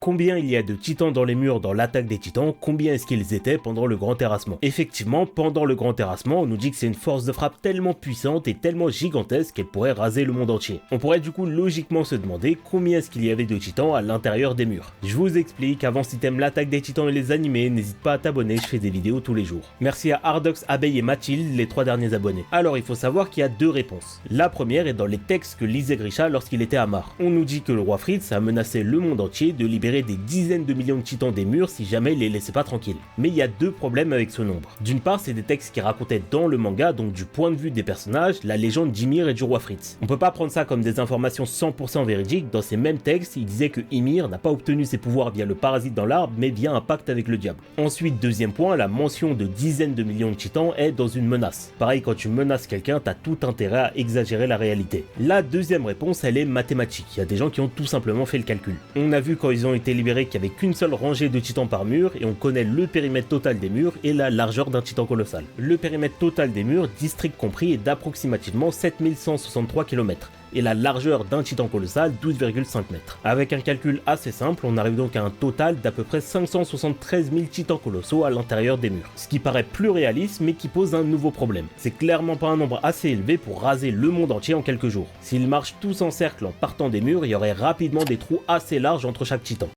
Combien il y a de titans dans les murs dans l'attaque des titans, combien est-ce qu'ils étaient pendant le grand terrassement? Effectivement, pendant le grand terrassement, on nous dit que c'est une force de frappe tellement puissante et tellement gigantesque qu'elle pourrait raser le monde entier. On pourrait du coup logiquement se demander combien est-ce qu'il y avait de titans à l'intérieur des murs. Je vous explique, avant si t'aimes l'attaque des titans et les animés, n'hésite pas à t'abonner, je fais des vidéos tous les jours. Merci à Hardox, Abeille et Mathilde, les 3 derniers abonnés. Alors il faut savoir qu'il y a 2 réponses. La première est dans les textes que lisait Grisha lorsqu'il était à Mar. On nous dit que le roi Fritz a menacé le monde entier de libérer des dizaines de millions de titans des murs si jamais il les laissait pas tranquilles. Mais il y a 2 problèmes avec ce nombre. D'une part, c'est des textes qui racontaient dans le manga, donc du point de vue des personnages, la légende d'Ymir et du roi Fritz. On peut pas prendre ça comme des informations 100% véridiques. Dans ces mêmes textes, il disait que Ymir n'a pas obtenu ses pouvoirs via le parasite dans l'arbre, mais via un pacte avec le diable. Ensuite, deuxième point, la mention de dizaines de millions de titans est dans une menace. Pareil, quand tu menaces quelqu'un, t'as tout intérêt à exagérer la réalité. La deuxième réponse, elle est mathématique. Il y a des gens qui ont tout simplement fait le calcul. On a vu quand ils ont été libérés qu'il n'y avait qu'une seule rangée de titans par mur, et on connaît le périmètre total des murs et la largeur d'un titan colossal. Le périmètre total des murs, district compris, est d'approximativement 7163 km. Et la largeur d'un titan colossal 12,5 mètres. Avec un calcul assez simple, on arrive donc à un total d'à peu près 573 000 titans colossaux à l'intérieur des murs. Ce qui paraît plus réaliste mais qui pose un nouveau problème. C'est clairement pas un nombre assez élevé pour raser le monde entier en quelques jours. S'ils marchent tous en cercle en partant des murs, il y aurait rapidement des trous assez larges entre chaque titan.